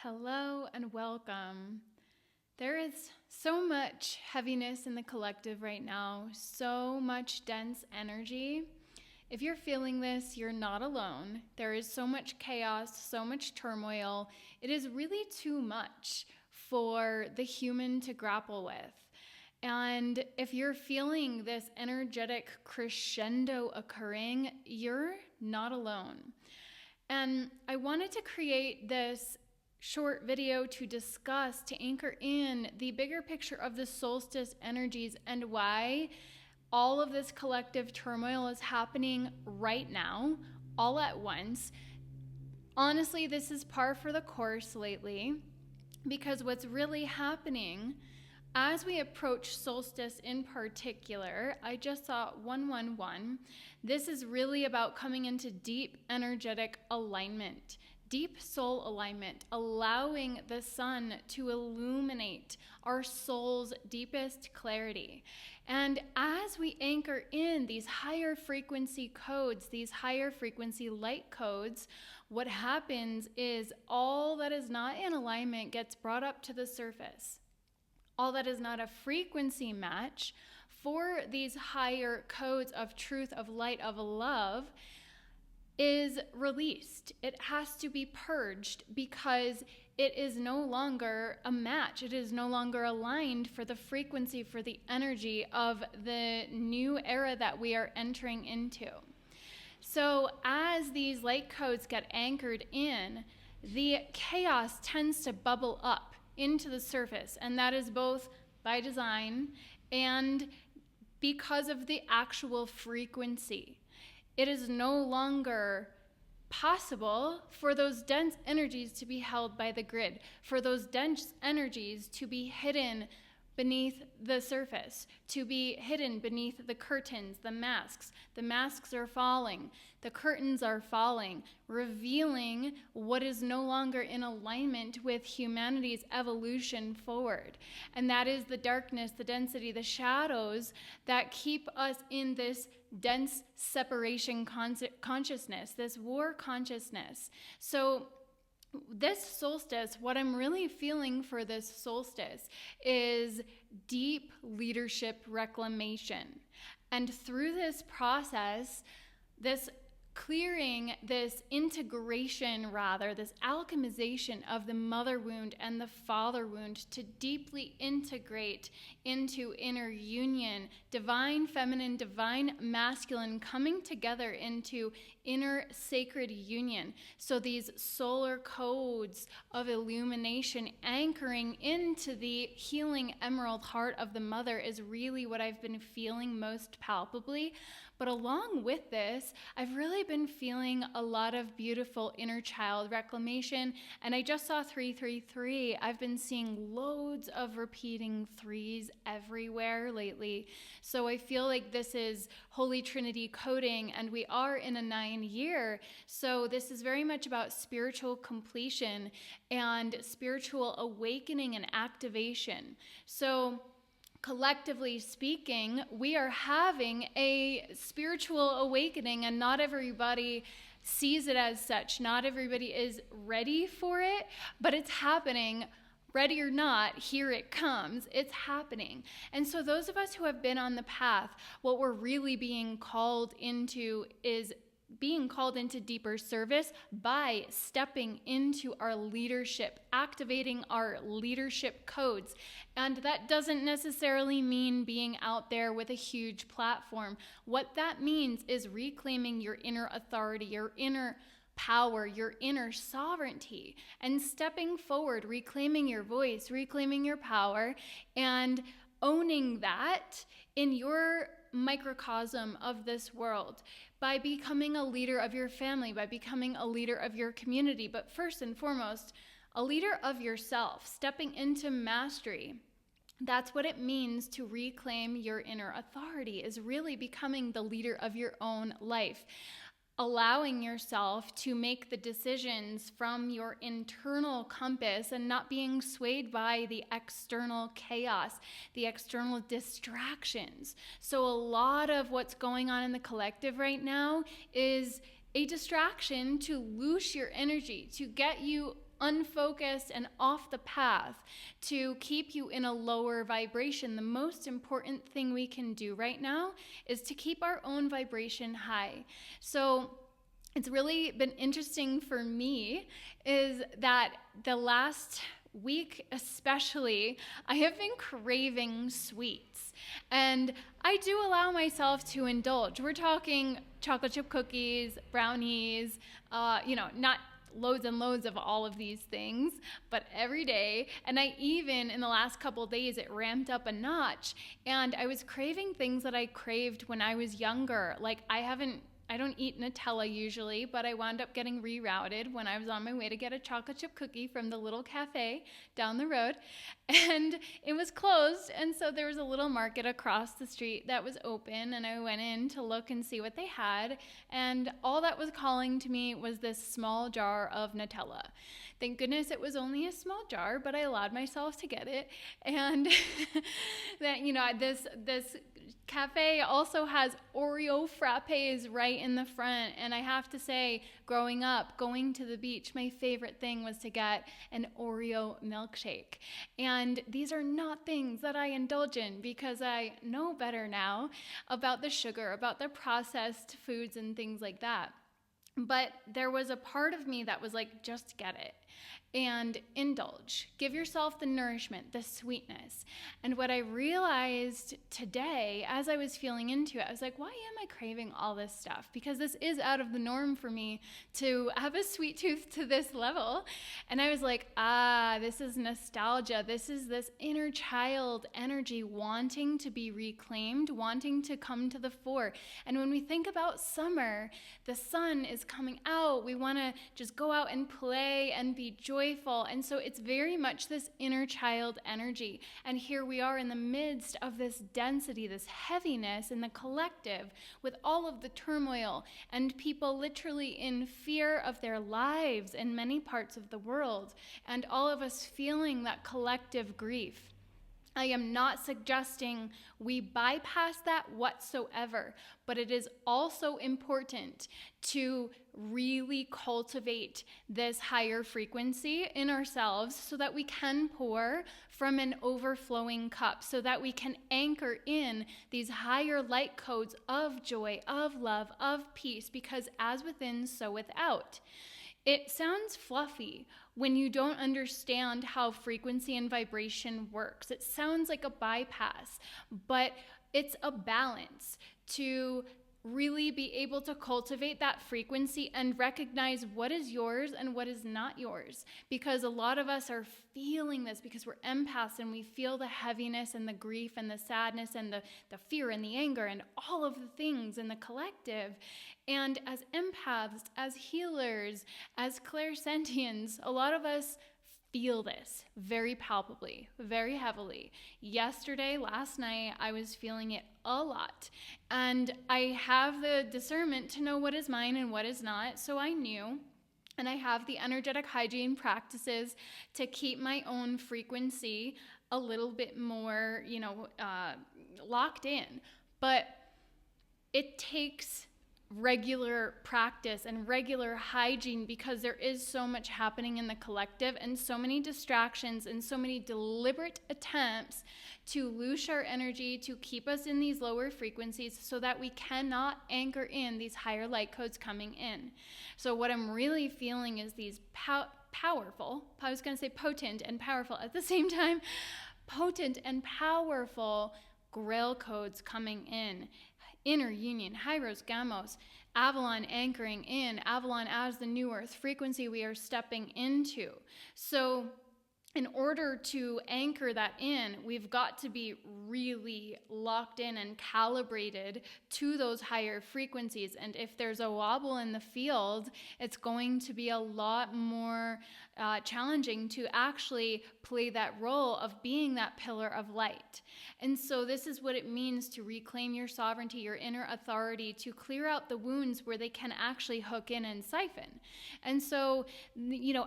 Hello and welcome. There is so much heaviness in the collective right now, so much dense energy. If you're feeling this, you're not alone. There is so much chaos, so much turmoil. It is really too much for the human to grapple with. And if you're feeling this energetic crescendo occurring, you're not alone. And I wanted to create this short video to discuss, to anchor in the bigger picture of the solstice energies and why all of this collective turmoil is happening right now, all at once. Honestly, this is par for the course lately, because what's really happening as we approach solstice in particular, I just saw 111. This is really about coming into deep energetic alignment, deep soul alignment, allowing the sun to illuminate our soul's deepest clarity. And as we anchor in these higher frequency codes, these higher frequency light codes, what happens is all that is not in alignment gets brought up to the surface. All that is not a frequency match for these higher codes of truth, of light, of love is released. It has to be purged because it is no longer a match. It is no longer aligned for the frequency, for the energy of the new era that we are entering into. So as these light codes get anchored in, the chaos tends to bubble up into the surface, and that is both by design and because of the actual frequency. It is no longer possible for those dense energies to be held by the grid, for those dense energies to be hidden beneath the surface, to be hidden beneath the curtains, the masks. The masks are falling, the curtains are falling, revealing what is no longer in alignment with humanity's evolution forward. And that is the darkness, the density, the shadows that keep us in this dense separation consciousness, this war consciousness. So this solstice, what I'm really feeling for this solstice is deep leadership reclamation. And through this process, this clearing, this integration rather, this alchemization of the mother wound and the father wound to deeply integrate into inner union, divine feminine, divine masculine coming together into inner sacred union. So these solar codes of illumination anchoring into the healing emerald heart of the mother is really what I've been feeling most palpably. But along with this, I've really been feeling a lot of beautiful inner child reclamation. And I just saw 333. I've been seeing loads of repeating threes everywhere lately. So I feel like this is Holy Trinity coding, and we are in a 9-year. So this is very much about spiritual completion and spiritual awakening and activation. So collectively speaking, we are having a spiritual awakening, and not everybody sees it as such. Not everybody is ready for it, but it's happening. Ready or not, here it comes. It's happening. And so those of us who have been on the path, what we're really being called into is being called into deeper service by stepping into our leadership, activating our leadership codes. And that doesn't necessarily mean being out there with a huge platform. What that means is reclaiming your inner authority, your inner power, your inner sovereignty, and stepping forward, reclaiming your voice, reclaiming your power, and owning that in your microcosm of this world by becoming a leader of your family, by becoming a leader of your community, but first and foremost, a leader of yourself, stepping into mastery. That's what it means to reclaim your inner authority, is really becoming the leader of your own life. Allowing yourself to make the decisions from your internal compass and not being swayed by the external chaos, the external distractions. So a lot of what's going on in the collective right now is a distraction to loose your energy, to get you unfocused and off the path, to keep you in a lower vibration. The most important thing we can do right now is to keep our own vibration high. So it's really been interesting for me is that the last week especially, I have been craving sweets. And I do allow myself to indulge. We're talking chocolate chip cookies, brownies, not loads and loads of all of these things, but every day. And I even, in the last couple of days, it ramped up a notch. And I was craving things that I craved when I was younger. Like I don't eat Nutella usually, but I wound up getting rerouted when I was on my way to get a chocolate chip cookie from the little cafe down the road. And it was closed, and so there was a little market across the street that was open, and I went in to look and see what they had, and all that was calling to me was this small jar of Nutella. Thank goodness it was only a small jar, but I allowed myself to get it. And that, this cafe also has Oreo frappes right in the front. And I have to say, growing up, going to the beach, my favorite thing was to get an Oreo milkshake. And these are not things that I indulge in because I know better now about the sugar, about the processed foods and things like that. But there was a part of me that was like, just get it and indulge. Give yourself the nourishment, the sweetness. And what I realized today, as I was feeling into it, I was like, why am I craving all this stuff? Because this is out of the norm for me to have a sweet tooth to this level. And I was like, this is nostalgia. This is this inner child energy wanting to be reclaimed, wanting to come to the fore. And when we think about summer, the sun is coming out. We want to just go out and play and be joyful. And so it's very much this inner child energy. And here we are in the midst of this density, this heaviness in the collective with all of the turmoil and people literally in fear of their lives in many parts of the world, and all of us feeling that collective grief. I am not suggesting we bypass that whatsoever, but it is also important to really cultivate this higher frequency in ourselves so that we can pour from an overflowing cup, so that we can anchor in these higher light codes of joy, of love, of peace, because as within, so without. It sounds fluffy when you don't understand how frequency and vibration works. It sounds like a bypass, but it's a balance to really be able to cultivate that frequency and recognize what is yours and what is not yours. Because a lot of us are feeling this because we're empaths and we feel the heaviness and the grief and the sadness and the fear and the anger and all of the things in the collective. And as empaths, as healers, as clairsentients, a lot of us feel this very palpably, very heavily. Last night, I was feeling it a lot. And I have the discernment to know what is mine and what is not. So I knew. And I have the energetic hygiene practices to keep my own frequency a little bit more, locked in. But it takes regular practice and regular hygiene because there is so much happening in the collective and so many distractions and so many deliberate attempts to loosen our energy, to keep us in these lower frequencies so that we cannot anchor in these higher light codes coming in. So what I'm really feeling is these powerful, I was going to say potent and powerful at the same time, potent and powerful grail codes coming in. Inner union, Hyros, Gamos, Avalon anchoring in, Avalon as the new earth frequency we are stepping into. So in order to anchor that in, we've got to be really locked in and calibrated to those higher frequencies. And if there's a wobble in the field, it's going to be a lot more challenging to actually play that role of being that pillar of light. And so this is what it means to reclaim your sovereignty, your inner authority, to clear out the wounds where they can actually hook in and siphon. And so,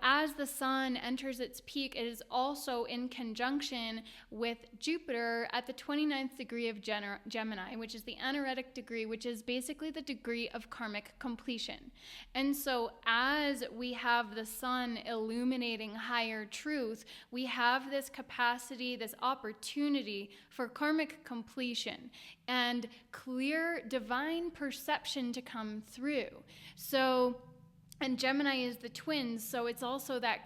as the sun enters its peak, it is also in conjunction with Jupiter at the 29th degree of Gemini, which is the anaretic degree, which is basically the degree of karmic completion. And so as we have the sun illuminating illuminating higher truth, we have this capacity, this opportunity for karmic completion and clear divine perception to come through. So, and Gemini is the twins, so it's also that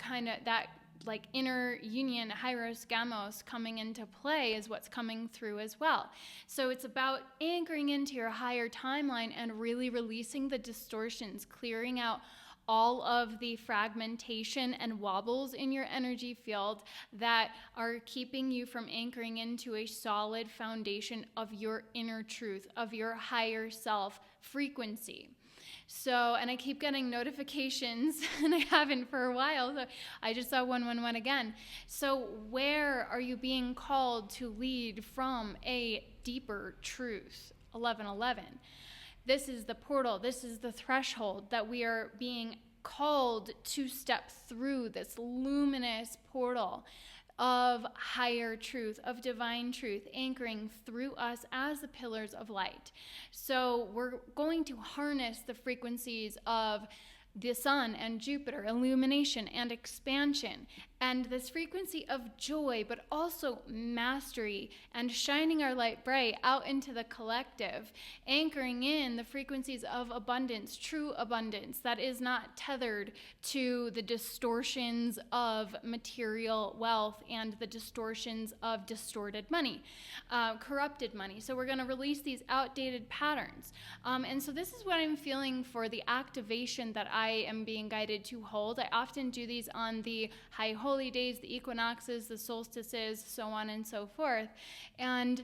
like inner union, Hyros Gamos, coming into play is what's coming through as well. So it's about anchoring into your higher timeline and really releasing the distortions, clearing out all of the fragmentation and wobbles in your energy field that are keeping you from anchoring into a solid foundation of your inner truth, of your higher self frequency. So, and I keep getting notifications, and I haven't for a while, so I just saw 111 again. So where are you being called to lead from a deeper truth? 1111. This is the portal, this is the threshold that we are being called to step through, this luminous portal of higher truth, of divine truth, anchoring through us as the pillars of light. So we're going to harness the frequencies of the sun and Jupiter, illumination and expansion, and this frequency of joy, but also mastery and shining our light bright out into the collective, anchoring in the frequencies of abundance, true abundance that is not tethered to the distortions of material wealth and the distortions of distorted money, corrupted money. So we're going to release these outdated patterns. And so this is what I'm feeling for the activation that I am being guided to hold. I often do these on the high holy days, the equinoxes, the solstices, so on and so forth. And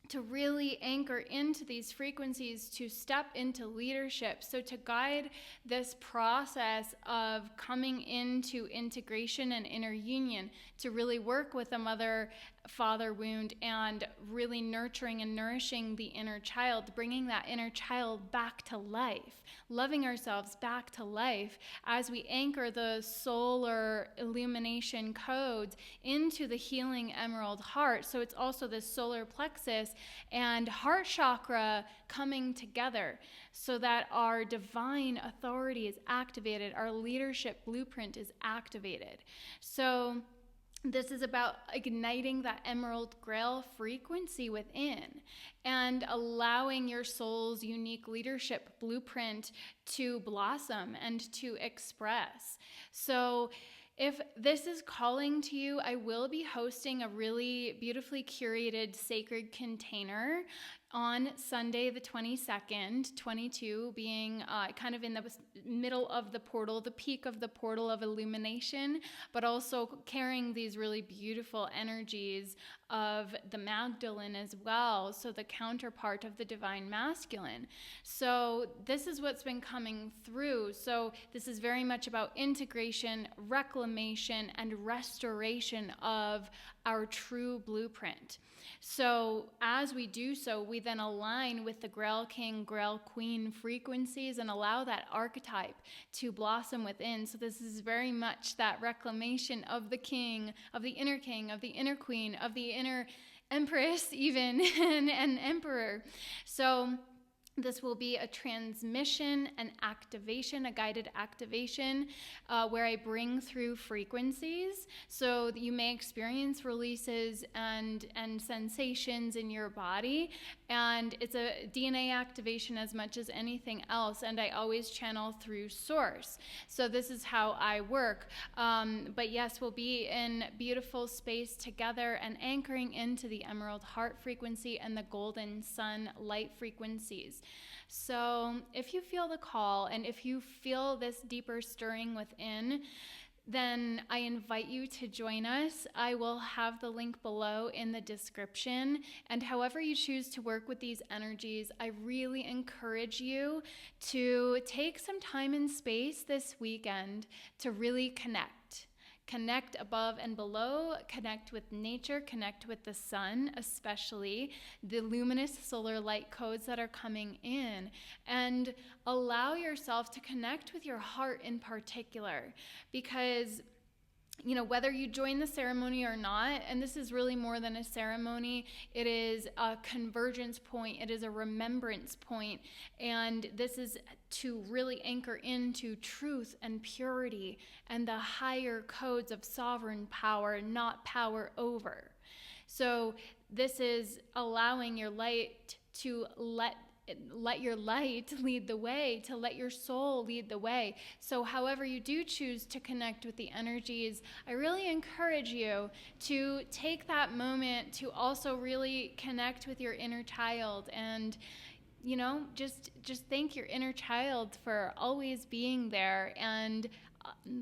to really anchor into these frequencies, to step into leadership. So to guide this process of coming into integration and inner union, to really work with the mother-father wound and really nurturing and nourishing the inner child, bringing that inner child back to life, loving ourselves back to life as we anchor the solar illumination codes into the healing emerald heart. So it's also the solar plexus and heart chakra coming together so that our divine authority is activated, our leadership blueprint is activated. So this is about igniting that Emerald Grail frequency within and allowing your soul's unique leadership blueprint to blossom and to express. So if this is calling to you, I will be hosting a really beautifully curated sacred container on Sunday the 22nd, 22 being kind of in the middle of the portal, the peak of the portal of illumination, but also carrying these really beautiful energies of the Magdalene as well, so the counterpart of the divine masculine. So this is what's been coming through. So this is very much about integration, reclamation, and restoration of our true blueprint. So as we do so, we then align with the Grail King, Grail Queen frequencies and allow that archetype to blossom within. So this is very much that reclamation of the king, of the inner queen, of the inner empress even, and emperor. So this will be a transmission, an activation, a guided activation where I bring through frequencies so that you may experience releases and sensations in your body. And it's a DNA activation as much as anything else. And I always channel through source. So this is how I work. But yes, we'll be in beautiful space together and anchoring into the Emerald Heart frequency and the Golden Sun light frequencies. So if you feel the call and if you feel this deeper stirring within, then I invite you to join us. I will have the link below in the description. And however you choose to work with these energies, I really encourage you to take some time and space this weekend to really connect. Connect above and below, connect with nature, connect with the sun, especially the luminous solar light codes that are coming in, and allow yourself to connect with your heart in particular, because whether you join the ceremony or not, and this is really more than a ceremony, it is a convergence point, it is a remembrance point, and this is to really anchor into truth and purity and the higher codes of sovereign power, not power over. So this is allowing your light to let your light lead the way, to let your soul lead the way. So however you do choose to connect with the energies, I really encourage you to take that moment to also really connect with your inner child, and just thank your inner child for always being there, and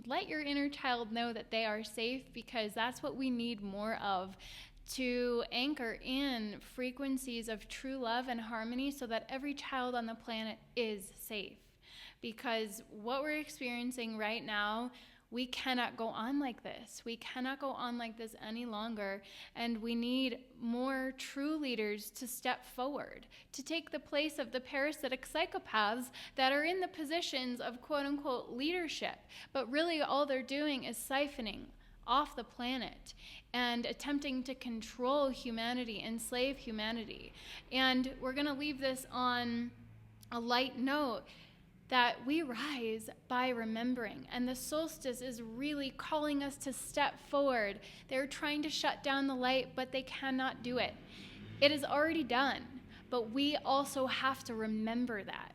let your inner child know that they are safe, because that's what we need more of, to anchor in frequencies of true love and harmony, so that every child on the planet is safe. Because what we're experiencing right now, we cannot go on like this. We cannot go on like this any longer. And we need more true leaders to step forward, to take the place of the parasitic psychopaths that are in the positions of quote unquote leadership. But really all they're doing is siphoning off the planet and attempting to control humanity, enslave humanity. And we're going to leave this on a light note, that we rise by remembering. And the solstice is really calling us to step forward. They're trying to shut down the light, but they cannot do it. It is already done, but we also have to remember that.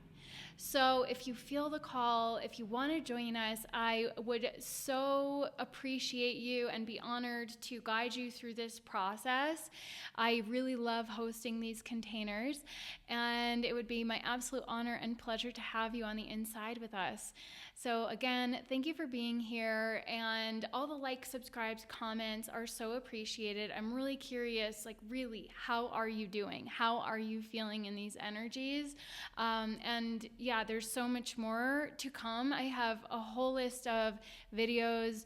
So if you feel the call, if you want to join us, I would so appreciate you and be honored to guide you through this process. I really love hosting these containers, and it would be my absolute honor and pleasure to have you on the inside with us. So again, thank you for being here, and all the likes, subscribes, comments are so appreciated. I'm really curious, really, how are you doing? How are you feeling in these energies? And yeah, there's so much more to come. I have a whole list of videos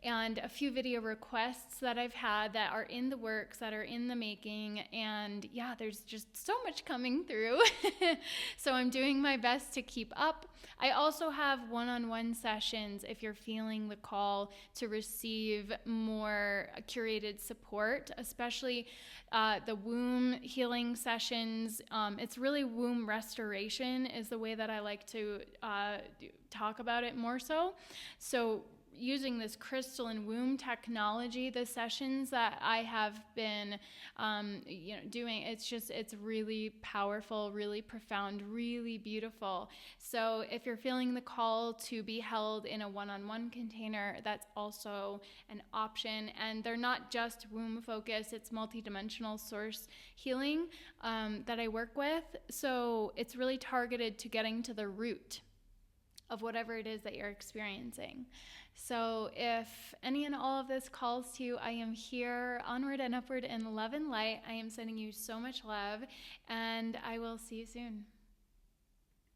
and a few video requests that I've had that are in the works, that are in the making. And yeah, there's just so much coming through. So I'm doing my best to keep up. I also have one-on-one sessions if you're feeling the call to receive more curated support, especially the womb healing sessions. It's really womb restoration is the way that I like to talk about it more so. So using this crystalline womb technology, the sessions that I have been doing, it's really powerful, really profound, really beautiful. So if you're feeling the call to be held in a one-on-one container, that's also an option. And they're not just womb focused, it's multidimensional source healing that I work with. So it's really targeted to getting to the root of whatever it is that you're experiencing. So if any and all of this calls to you, I am here, onward and upward in love and light. I am sending you so much love, and I will see you soon.